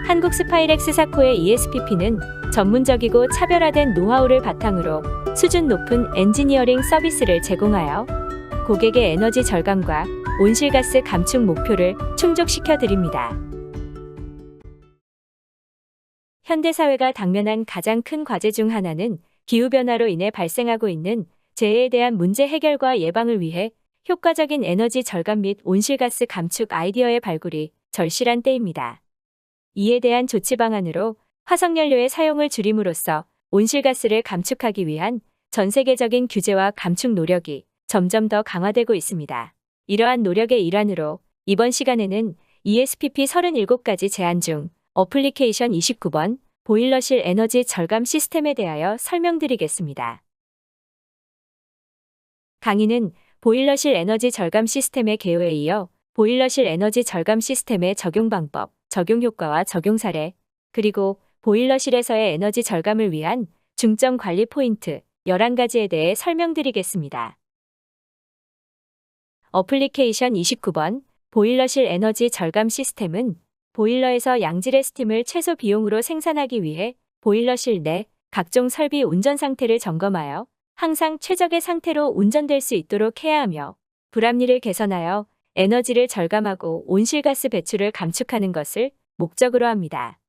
한국 스파이렉스 사코의 ESPP는 전문적이고 차별화된 노하우를 바탕으로 수준 높은 엔지니어링 서비스를 제공하여 고객의 에너지 절감과 온실가스 감축 목표를 충족시켜 드립니다. 현대사회가 당면한 가장 큰 과제 중 하나는 기후변화로 인해 발생하고 있는 재해에 대한 문제 해결과 예방을 위해 효과적인 에너지 절감 및 온실가스 감축 아이디어의 발굴이 절실한 때입니다. 이에 대한 조치 방안으로 화석연료의 사용을 줄임으로써 온실가스를 감축하기 위한 전 세계적인 규제와 감축 노력이 점점 더 강화되고 있습니다. 이러한 노력의 일환으로 이번 시간에는 ESPP 37가지 제안 중 어플리케이션 29번 보일러실 에너지 절감 시스템에 대하여 설명드리겠습니다. 강의는 보일러실 에너지 절감 시스템의 개요에 이어 보일러실 에너지 절감 시스템의 적용 방법, 적용 효과와 적용 사례, 그리고 보일러실에서의 에너지 절감을 위한 중점 관리 포인트 11가지에 대해 설명드리겠습니다. 어플리케이션 29번 보일러실 에너지 절감 시스템은 보일러에서 양질의 스팀을 최소 비용으로 생산하기 위해 보일러실 내 각종 설비 운전 상태를 점검하여 항상 최적의 상태로 운전될 수 있도록 해야 하며 불합리를 개선하여 에너지를 절감하고 온실가스 배출을 감축하는 것을 목적으로 합니다.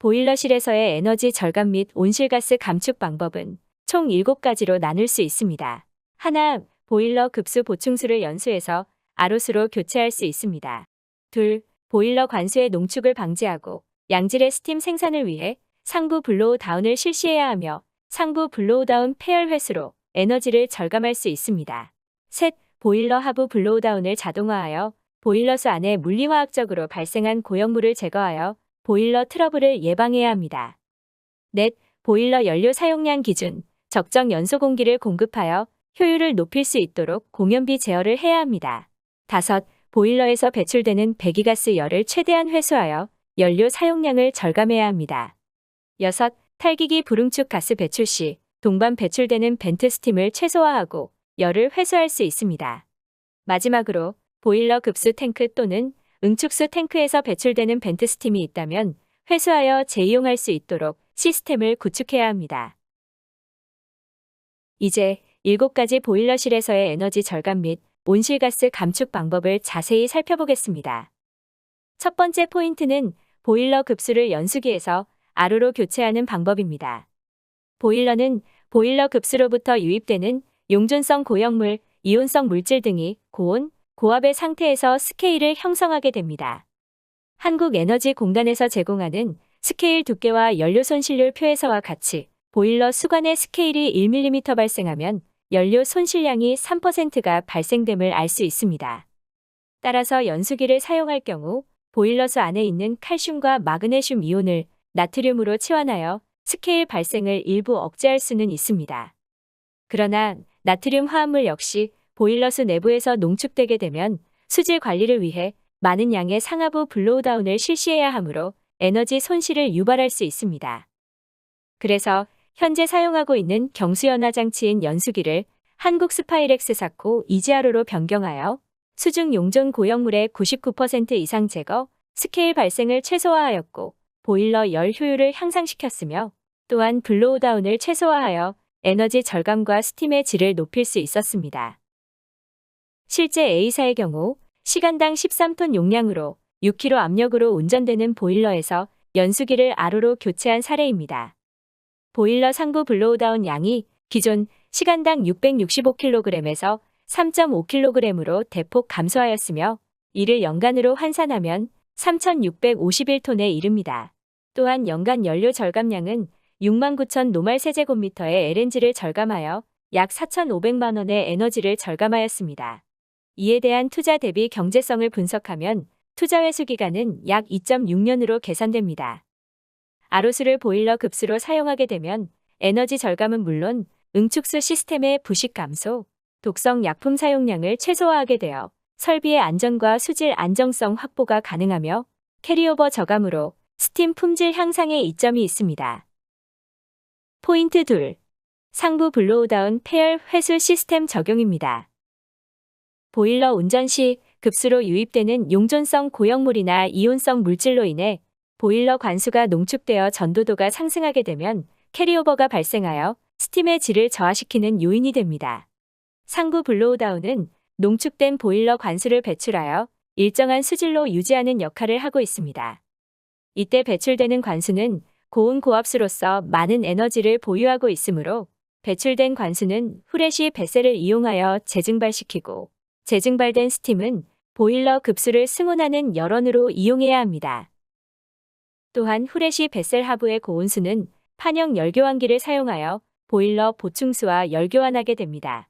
보일러실에서의 에너지 절감 및 온실가스 감축 방법은 총 7가지로 나눌 수 있습니다. 하나, 보일러 급수 보충수를 연수해서 RO수로 교체할 수 있습니다. 둘, 보일러 관수의 농축을 방지하고 양질의 스팀 생산을 위해 상부 블로우 다운을 실시해야 하며 상부 블로우 다운 폐열 회수로 에너지를 절감할 수 있습니다. 셋, 보일러 하부 블로우 다운을 자동화하여 보일러수 안에 물리화학적으로 발생한 고형물을 제거하여 보일러 트러블을 예방해야 합니다. 넷, 보일러 연료 사용량 기준, 적정 연소 공기를 공급하여 효율을 높일 수 있도록 공연비 제어를 해야 합니다. 다섯, 보일러에서 배출되는 배기가스 열을 최대한 회수하여 연료 사용량을 절감해야 합니다. 여섯, 탈기기 불응축 가스 배출 시 동반 배출되는 벤트 스팀을 최소화하고 열을 회수할 수 있습니다. 마지막으로 보일러 급수 탱크 또는 응축수 탱크에서 배출되는 벤트 스팀이 있다면 회수하여 재이용할 수 있도록 시스템을 구축해야 합니다. 이제 7가지 보일러실에서의 에너지 절감 및 온실가스 감축 방법을 자세히 살펴보겠습니다. 첫 번째 포인트는 보일러 급수를 연수기에서 RO로 교체하는 방법입니다. 보일러는 보일러 급수로부터 유입되는 용존성 고형물, 이온성 물질 등이 고온, 고압의 상태에서 스케일을 형성하게 됩니다. 한국에너지공단에서 제공하는 스케일 두께와 연료 손실률 표에서와 같이 보일러 수관의 스케일이 1mm 발생하면 연료 손실량이 3%가 발생됨을 알 수 있습니다. 따라서 연수기를 사용할 경우 보일러수 안에 있는 칼슘과 마그네슘 이온을 나트륨으로 치환하여 스케일 발생을 일부 억제할 수는 있습니다. 그러나 나트륨 화합물 역시 보일러수 내부에서 농축되게 되면 수질 관리를 위해 많은 양의 상하부 블로우다운을 실시해야 하므로 에너지 손실을 유발할 수 있습니다. 그래서 현재 사용하고 있는 경수연화 장치인 연수기를 한국 스파이렉스 사코 EGRO로 변경하여 수중 용존 고형물의 99% 이상 제거, 스케일 발생을 최소화하였고 보일러 열 효율을 향상시켰으며 또한 블로우다운을 최소화하여 에너지 절감과 스팀의 질을 높일 수 있었습니다. 실제 A사의 경우 시간당 13톤 용량으로 6kg 압력으로 운전되는 보일러에서 연수기를 RO로 교체한 사례입니다. 보일러 상부 블로우다운 양이 기존 시간당 665kg에서 3.5kg으로 대폭 감소하였으며 이를 연간으로 환산하면 3,651톤에 이릅니다. 또한 연간 연료 절감량은 69,000 노말세제곱미터의 LNG를 절감하여 약 4,500만 원의 에너지를 절감하였습니다. 이에 대한 투자 대비 경제성을 분석하면 투자 회수 기간은 약 2.6년으로 계산됩니다. RO수를 보일러 급수로 사용하게 되면 에너지 절감은 물론 응축수 시스템의 부식 감소, 독성 약품 사용량을 최소화하게 되어 설비의 안전과 수질 안정성 확보가 가능하며 캐리오버 저감으로 스팀 품질 향상에 이점이 있습니다. 포인트 2. 상부 블로우다운 폐열 회수 시스템 적용입니다. 보일러 운전 시 급수로 유입되는 용존성 고형물이나 이온성 물질로 인해 보일러 관수가 농축되어 전도도가 상승하게 되면 캐리오버가 발생하여 스팀의 질을 저하시키는 요인이 됩니다. 상부 블로우다운은 농축된 보일러 관수를 배출하여 일정한 수질로 유지하는 역할을 하고 있습니다. 이때 배출되는 관수는 고온 고압수로서 많은 에너지를 보유하고 있으므로 배출된 관수는 후레쉬 배셀을 이용하여 재증발시키고 재증발된 스팀은 보일러 급수를 승온하는 열원으로 이용해야 합니다. 또한 후레쉬 배셀 하부의 고온수는 판형 열교환기를 사용하여 보일러 보충수와 열교환하게 됩니다.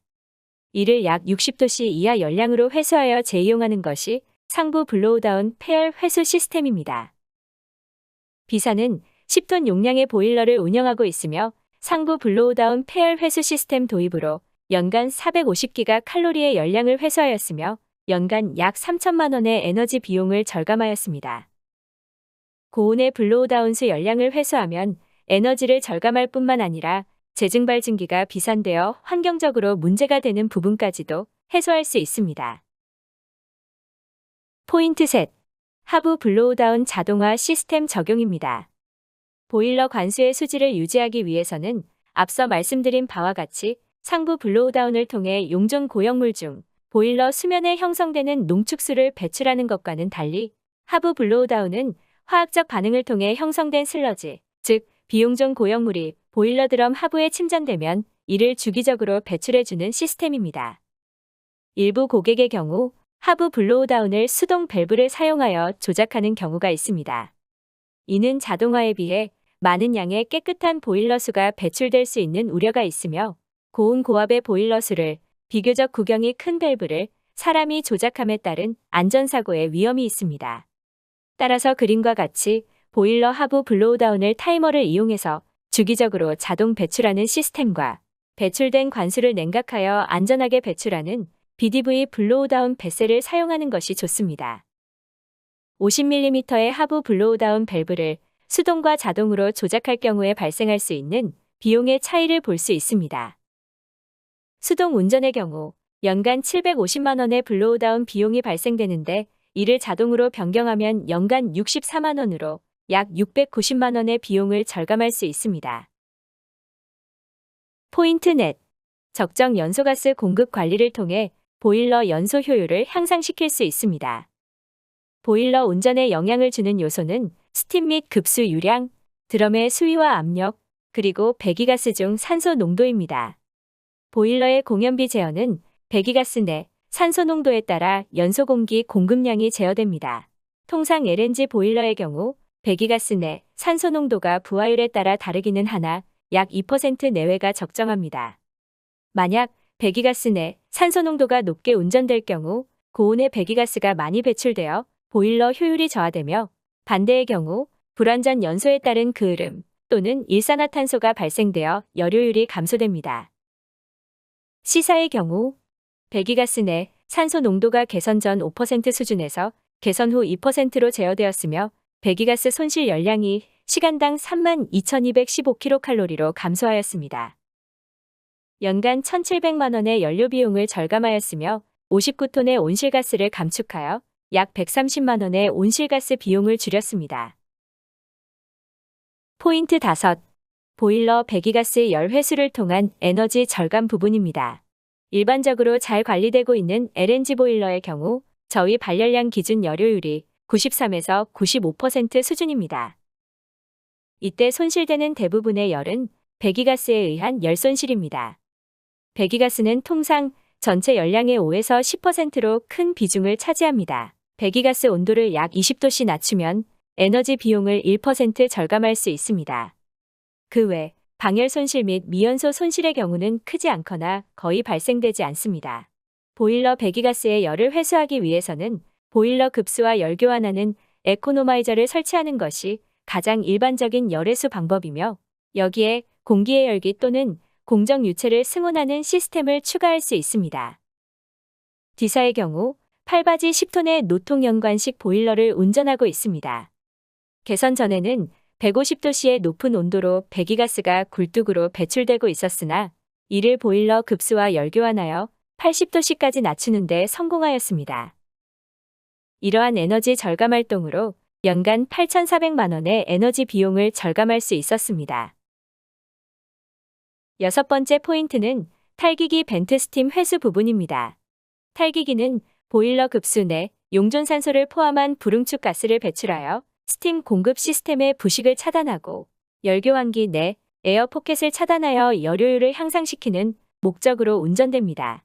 이를 약 60도씨 이하 열량으로 회수하여 재이용하는 것이 상부 블로우다운 폐열 회수 시스템입니다. B사는 10톤 용량의 보일러를 운영하고 있으며 상부 블로우다운 폐열 회수 시스템 도입으로 연간 450기가 칼로리의 열량을 회수하였으며 연간 약 3천만 원의 에너지 비용을 절감하였습니다. 고온의 블로우다운수 열량을 회수하면 에너지를 절감할 뿐만 아니라 재증발증기가 비산되어 환경적으로 문제가 되는 부분까지도 해소할 수 있습니다. 포인트 셋. 하부 블로우다운 자동화 시스템 적용입니다. 보일러 관수의 수질을 유지하기 위해서는 앞서 말씀드린 바와 같이 상부 블로우다운을 통해 용존 고형물 중 보일러 수면에 형성되는 농축수를 배출하는 것과는 달리 하부 블로우다운은 화학적 반응을 통해 형성된 슬러지, 즉 비용존 고형물이 보일러 드럼 하부에 침전되면 이를 주기적으로 배출해주는 시스템입니다. 일부 고객의 경우 하부 블로우다운을 수동 밸브를 사용하여 조작하는 경우가 있습니다. 이는 자동화에 비해 많은 양의 깨끗한 보일러수가 배출될 수 있는 우려가 있으며 고온 고압의 보일러수를 비교적 구경이 큰 밸브를 사람이 조작함에 따른 안전사고의 위험이 있습니다. 따라서 그림과 같이 보일러 하부 블로우다운을 타이머를 이용해서 주기적으로 자동 배출하는 시스템과 배출된 관수를 냉각하여 안전하게 배출하는 BDV 블로우다운 배셀을 사용하는 것이 좋습니다. 50mm의 하부 블로우다운 밸브를 수동과 자동으로 조작할 경우에 발생할 수 있는 비용의 차이를 볼 수 있습니다. 수동 운전의 경우 연간 750만 원의 블로우다운 비용이 발생되는데 이를 자동으로 변경하면 연간 64만 원으로 약 690만 원의 비용을 절감할 수 있습니다. 포인트 넷. 적정 연소가스 공급 관리를 통해 보일러 연소 효율을 향상시킬 수 있습니다. 보일러 운전에 영향을 주는 요소는 스팀 및 급수 유량, 드럼의 수위와 압력, 그리고 배기가스 중 산소 농도입니다. 보일러의 공연비 제어는 배기가스 내 산소 농도에 따라 연소 공기 공급량이 제어됩니다. 통상 LNG 보일러의 경우 배기가스 내 산소 농도가 부하율에 따라 다르기는 하나 약 2% 내외가 적정합니다. 만약 배기가스 내 산소 농도가 높게 운전될 경우 고온의 배기가스가 많이 배출되어 보일러 효율이 저하되며 반대의 경우 불완전 연소에 따른 그을음 또는 일산화탄소가 발생되어 열효율이 감소됩니다. C사의 경우 배기가스 내 산소 농도가 개선 전 5% 수준에서 개선 후 2%로 제어되었으며 배기가스 손실 열량이 시간당 32,215kcal로 감소하였습니다. 연간 1,700만 원의 연료 비용을 절감하였으며 59톤의 온실가스를 감축하여 약 130만 원의 온실가스 비용을 줄였습니다. 포인트 5. 보일러 배기가스 열 회수를 통한 에너지 절감 부분입니다. 일반적으로 잘 관리되고 있는 LNG 보일러의 경우 저위 발열량 기준 열효율이 93에서 95% 수준입니다. 이때 손실되는 대부분의 열은 배기가스에 의한 열 손실입니다. 배기가스는 통상 전체 열량의 5에서 10%로 큰 비중을 차지합니다. 배기가스 온도를 약 20도씨 낮추면 에너지 비용을 1% 절감할 수 있습니다. 그 외 방열 손실 및 미연소 손실의 경우는 크지 않거나 거의 발생되지 않습니다. 보일러 배기가스의 열을 회수하기 위해서는 보일러 급수와 열 교환하는 에코노마이저를 설치하는 것이 가장 일반적인 열회수 방법이며 여기에 공기의 열기 또는 공정 유체를 승온하는 시스템을 추가할 수 있습니다. D사의 경우 8바지 10톤의 노통 연관식 보일러를 운전하고 있습니다. 개선 전에는 150도씨의 높은 온도로 배기가스가 굴뚝으로 배출되고 있었으나 이를 보일러 급수와 열교환하여 80도씨까지 낮추는 데 성공하였습니다. 이러한 에너지 절감 활동으로 연간 8,400만 원의 에너지 비용을 절감할 수 있었습니다. 여섯 번째 포인트는 탈기기 벤트 스팀 회수 부분입니다. 탈기기는 보일러 급수 내 용존산소를 포함한 불응축 가스를 배출하여 스팀 공급 시스템의 부식을 차단하고 열교환기 내 에어 포켓을 차단하여 열효율을 향상시키는 목적으로 운전됩니다.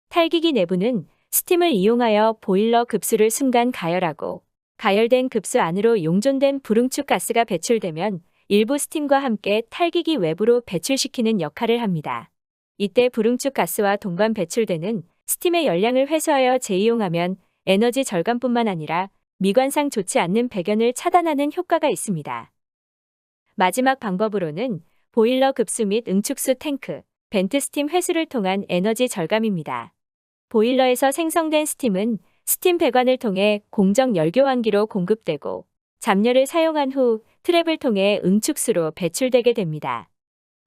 탈기기 내부는 스팀을 이용하여 보일러 급수를 순간 가열하고 가열된 급수 안으로 용존된 불응축 가스가 배출되면 일부 스팀과 함께 탈기기 외부로 배출시키는 역할을 합니다. 이때 불응축 가스와 동반 배출되는 스팀의 열량을 회수하여 재이용하면 에너지 절감뿐만 아니라 미관상 좋지 않는 배견을 차단하는 효과가 있습니다. 마지막 방법으로는 보일러 급수 및 응축수 탱크, 벤트 스팀 회수를 통한 에너지 절감입니다. 보일러에서 생성된 스팀은 스팀 배관을 통해 공정 열교환기로 공급되고 잡열을 사용한 후 트랩을 통해 응축수로 배출되게 됩니다.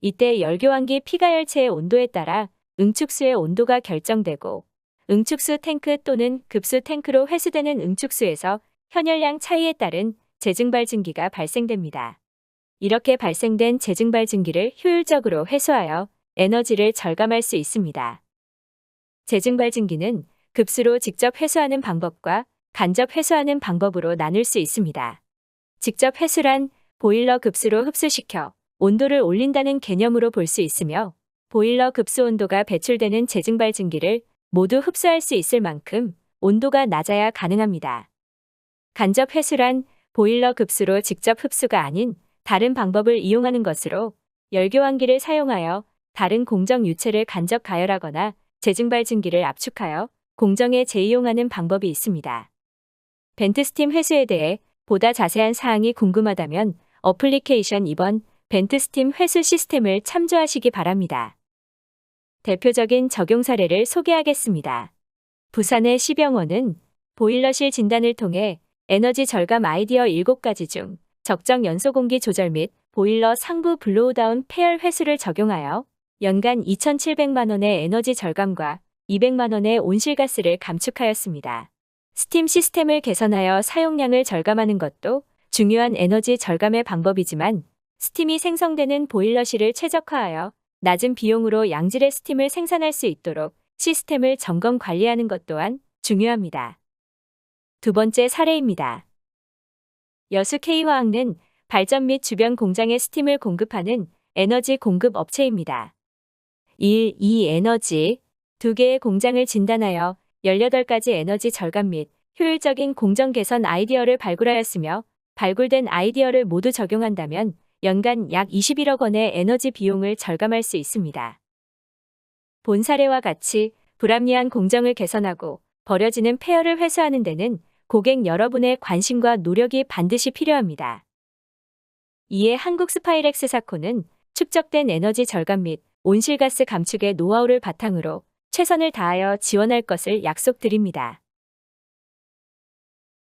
이때 열교환기 피가열체의 온도에 따라 응축수의 온도가 결정되고 응축수 탱크 또는 급수 탱크로 회수되는 응축수에서 현열량 차이에 따른 재증발증기가 발생됩니다. 이렇게 발생된 재증발증기를 효율적으로 회수하여 에너지를 절감할 수 있습니다. 재증발증기는 급수로 직접 회수하는 방법과 간접 회수하는 방법으로 나눌 수 있습니다. 직접 회수란 보일러 급수로 흡수시켜 온도를 올린다는 개념으로 볼 수 있으며 보일러 급수 온도가 배출되는 재증발증기를 모두 흡수할 수 있을 만큼 온도가 낮아야 가능합니다. 간접 회수란 보일러 급수로 직접 흡수가 아닌 다른 방법을 이용하는 것으로 열교환기를 사용하여 다른 공정 유체를 간접 가열하거나 재증발증기를 압축하여 공정에 재이용하는 방법이 있습니다. 벤트 스팀 회수에 대해 보다 자세한 사항이 궁금하다면 어플리케이션 2번 벤트 스팀 회수 시스템을 참조하시기 바랍니다. 대표적인 적용 사례를 소개하겠습니다. 부산의 시병원은 보일러실 진단을 통해 에너지 절감 아이디어 7가지 중 적정 연소 공기 조절 및 보일러 상부 블로우다운 폐열 회수를 적용하여 연간 2,700만 원의 에너지 절감과 200만 원의 온실가스를 감축하였습니다. 스팀 시스템을 개선하여 사용량을 절감하는 것도 중요한 에너지 절감의 방법이지만 스팀이 생성되는 보일러실을 최적화하여 낮은 비용으로 양질의 스팀을 생산할 수 있도록 시스템을 점검 관리하는 것 또한 중요합니다. 두 번째 사례입니다. 여수 K화학는 발전 및 주변 공장에 스팀을 공급하는 에너지 공급 업체입니다. 1. 이 에너지 2개의 공장을 진단하여 18가지 에너지 절감 및 효율적인 공정 개선 아이디어를 발굴하였으며 발굴된 아이디어를 모두 적용한다면 연간 약 21억 원의 에너지 비용을 절감할 수 있습니다. 본 사례와 같이 불합리한 공정을 개선하고 버려지는 폐열을 회수하는 데는 고객 여러분의 관심과 노력이 반드시 필요합니다. 이에 한국 스파이렉스 사코는 축적된 에너지 절감 및 온실가스 감축의 노하우를 바탕으로 최선을 다하여 지원할 것을 약속드립니다.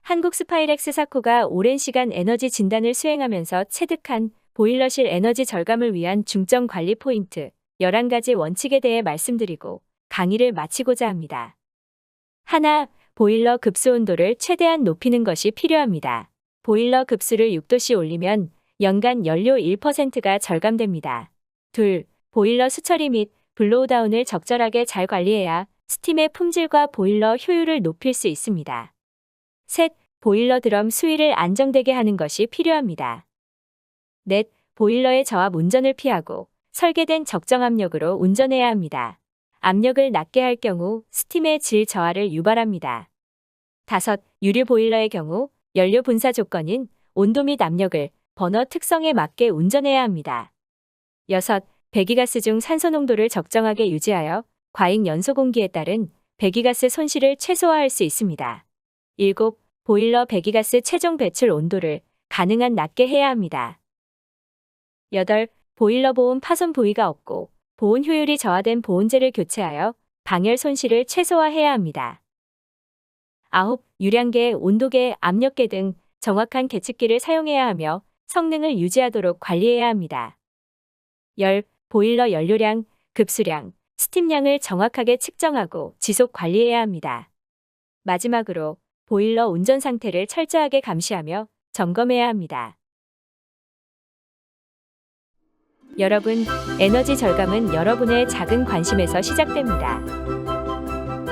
한국 스파이렉스 사코가 오랜 시간 에너지 진단을 수행하면서 체득한 보일러실 에너지 절감을 위한 중점 관리 포인트 11가지 원칙에 대해 말씀드리고 강의를 마치고자 합니다. 하나, 보일러 급수 온도를 최대한 높이는 것이 필요합니다. 보일러 급수를 6도씨 올리면 연간 연료 1%가 절감됩니다. 둘, 보일러 수처리 및 블로우다운을 적절하게 잘 관리해야 스팀의 품질과 보일러 효율을 높일 수 있습니다. 셋, 보일러 드럼 수위를 안정되게 하는 것이 필요합니다. 넷, 보일러의 저압 운전을 피하고 설계된 적정 압력으로 운전해야 합니다. 압력을 낮게 할 경우 스팀의 질 저하를 유발합니다. 다섯, 유류 보일러의 경우 연료 분사 조건인 온도 및 압력을 버너 특성에 맞게 운전해야 합니다. 여섯, 배기가스 중 산소 농도를 적정하게 유지하여 과잉 연소 공기에 따른 배기가스 손실을 최소화할 수 있습니다. 일곱, 보일러 배기가스 최종 배출 온도를 가능한 낮게 해야 합니다. 8. 보일러 보온 파손 부위가 없고 보온 효율이 저하된 보온재를 교체하여 방열 손실을 최소화해야 합니다. 9. 유량계, 온도계, 압력계 등 정확한 계측기를 사용해야 하며 성능을 유지하도록 관리해야 합니다. 10. 보일러 연료량, 급수량, 스팀량을 정확하게 측정하고 지속 관리해야 합니다. 마지막으로 보일러 운전 상태를 철저하게 감시하며 점검해야 합니다. 여러분, 에너지 절감은 여러분의 작은 관심에서 시작됩니다.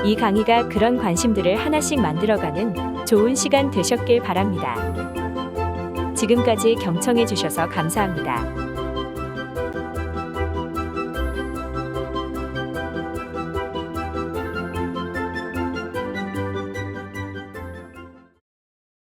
이 강의가 그런 관심들을 하나씩 만들어가는 좋은 시간 되셨길 바랍니다. 지금까지 경청해 주셔서 감사합니다.